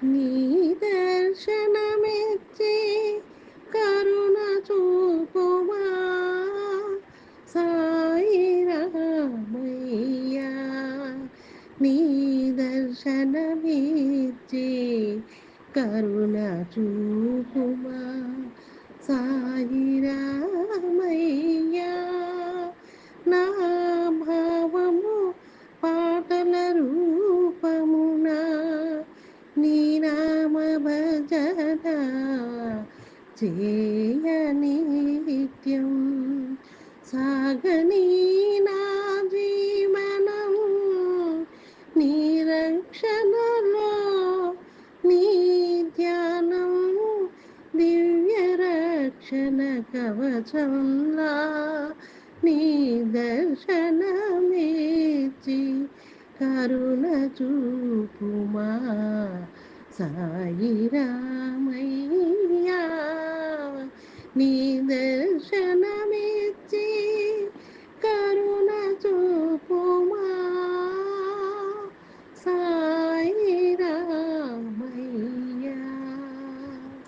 నీ దర్శనమిచ్చి కరుణ చూపుమా సాయి రామయ్యా. నీ దర్శనమిచ్చి కరుణ చూపుమా సాయి రామయ్యా. నా భావము పాటల రూపమున నీ నామ భజన చేయ నిత్యం సాగని నా జీవనం నీ రక్షణలో నీ ధ్యానం దివ్య రక్షణ కవచంలా నీ దర్శనమిచ్చి కరుణ చూపుమా సాయి రామయ్యా. నీ దర్శన